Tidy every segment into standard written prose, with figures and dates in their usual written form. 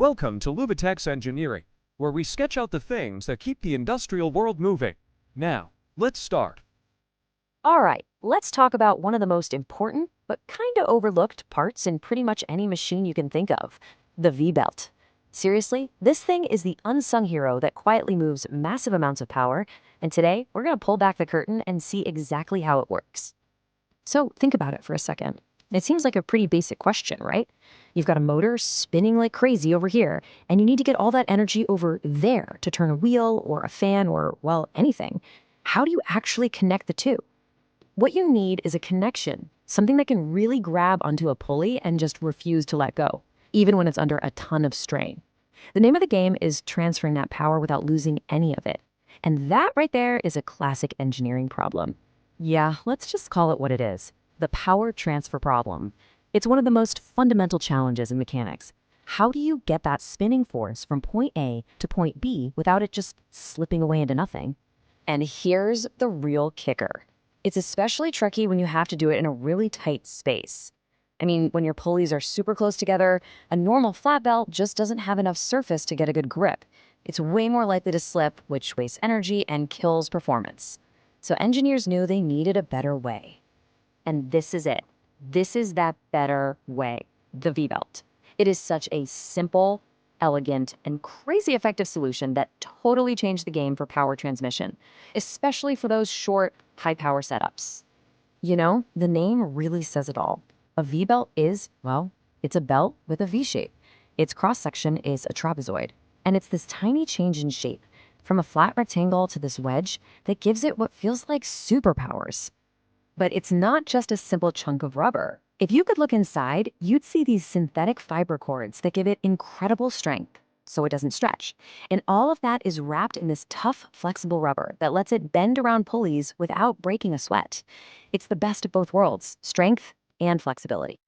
Welcome to Lubitech's Engineering, where we sketch out the things that keep the industrial world moving. Now, let's start. All right, let's talk about one of the most important but kind of overlooked parts in pretty much any machine you can think of, the V-belt. Seriously, this thing is the unsung hero that quietly moves massive amounts of power, and today we're going to pull back the curtain and see exactly how it works. So think about it for a second. It seems like a pretty basic question, right? You've got a motor spinning like crazy over here, and you need to get all that energy over there to turn a wheel or a fan or, well, anything. How do you actually connect the two? What you need is a connection, something that can really grab onto a pulley and just refuse to let go, even when it's under a ton of strain. The name of the game is transferring that power without losing any of it. And that right there is a classic engineering problem. Yeah, let's just call it what it is, the power transfer problem. It's one of the most fundamental challenges in mechanics. How do you get that spinning force from point A to point B without it just slipping away into nothing? And here's the real kicker. It's especially tricky when you have to do it in a really tight space. I mean, when your pulleys are super close together, a normal flat belt just doesn't have enough surface to get a good grip. It's way more likely to slip, which wastes energy and kills performance. So engineers knew they needed a better way. And this is it. This is that better way, the V-belt. It is such a simple, elegant, and crazy effective solution that totally changed the game for power transmission, especially for those short, high-power setups. You know, the name really says it all. A V-belt is, well, it's a belt with a V shape. Its cross-section is a trapezoid, and it's this tiny change in shape, from a flat rectangle to this wedge, that gives it what feels like superpowers. But it's not just a simple chunk of rubber. If you could look inside, you'd see these synthetic fiber cords that give it incredible strength, so it doesn't stretch. And all of that is wrapped in this tough, flexible rubber that lets it bend around pulleys without breaking a sweat. It's the best of both worlds, strength and flexibility.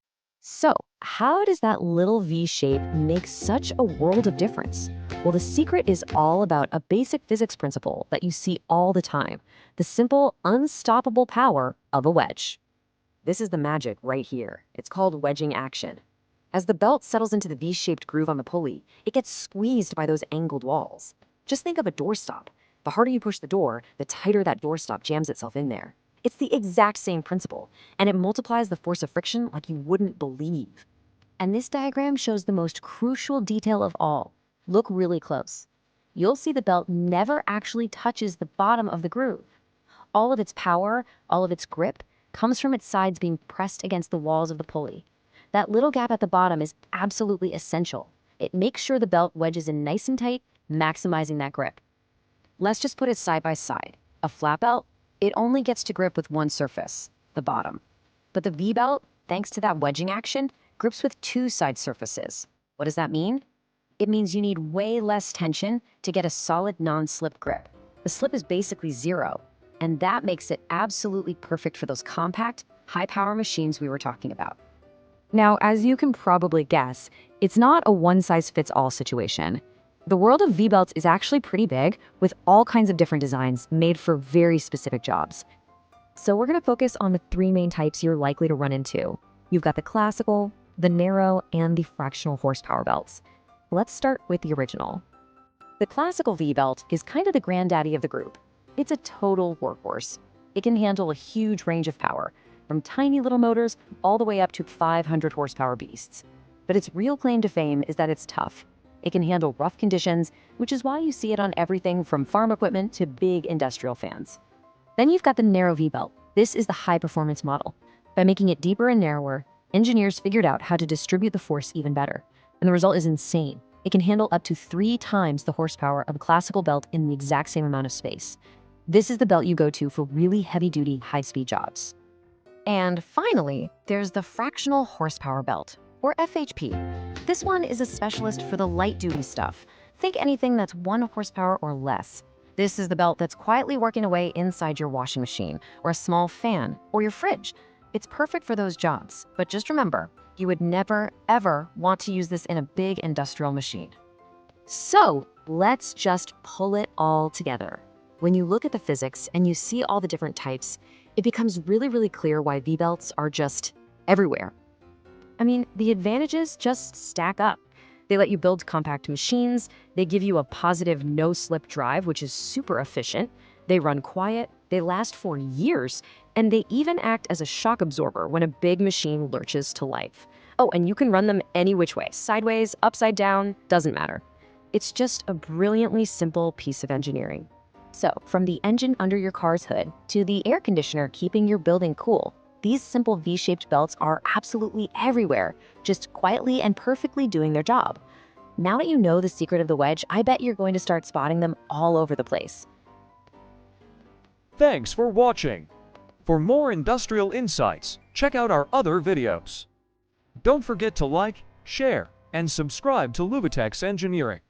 So, how does that little V shape make such a world of difference? Well, the secret is all about a basic physics principle that you see all the time, the simple, unstoppable power of a wedge. This is the magic right here. It's called wedging action. As the belt settles into the V-shaped groove on the pulley, it gets squeezed by those angled walls. Just think of a doorstop. The harder you push the door, the tighter that doorstop jams itself in there. It's the exact same principle, and it multiplies the force of friction like you wouldn't believe. And this diagram shows the most crucial detail of all. Look really close. You'll see the belt never actually touches the bottom of the groove. All of its power, all of its grip, comes from its sides being pressed against the walls of the pulley. That little gap at the bottom is absolutely essential. It makes sure the belt wedges in nice and tight, maximizing that grip. Let's just put it side by side. A flat belt, it only gets to grip with one surface, the bottom. But the V-belt, thanks to that wedging action, grips with two side surfaces. What does that mean? It means you need way less tension to get a solid non-slip grip. The slip is basically zero, and that makes it absolutely perfect for those compact, high-power machines we were talking about. Now, as you can probably guess, it's not a one-size-fits-all situation. The world of V-belts is actually pretty big, with all kinds of different designs made for very specific jobs. So we're going to focus on the three main types you're likely to run into. You've got the classical, the narrow, and the fractional horsepower belts. Let's start with the original. The classical V-belt is kind of the granddaddy of the group. It's a total workhorse. It can handle a huge range of power, from tiny little motors all the way up to 500 horsepower beasts. But its real claim to fame is that it's tough. It can handle rough conditions, which is why you see it on everything from farm equipment to big industrial fans. Then you've got the narrow V-belt. This is the high-performance model. By making it deeper and narrower, engineers figured out how to distribute the force even better. And the result is insane. It can handle up to 3 times the horsepower of a classical belt in the exact same amount of space. This is the belt you go to for really heavy-duty, high-speed jobs. And finally, there's the fractional horsepower belt, or FHP. This one is a specialist for the light-duty stuff. Think anything that's 1 horsepower or less. This is the belt that's quietly working away inside your washing machine, or a small fan, or your fridge. It's perfect for those jobs, but just remember, you would never, ever want to use this in a big industrial machine. So let's just pull it all together. When you look at the physics and you see all the different types, it becomes really, really clear why V-belts are just everywhere. I mean, the advantages just stack up. They let you build compact machines, they give you a positive no-slip drive, which is super efficient, they run quiet, they last for years, and they even act as a shock absorber when a big machine lurches to life. Oh, and you can run them any which way, sideways, upside down, doesn't matter. It's just a brilliantly simple piece of engineering. So, from the engine under your car's hood to the air conditioner keeping your building cool, these simple V-shaped belts are absolutely everywhere, just quietly and perfectly doing their job. Now that you know the secret of the wedge, I bet you're going to start spotting them all over the place. Thanks for watching. For more industrial insights, check out our other videos. Don't forget to like, share, and subscribe to Lubitech's Engineering.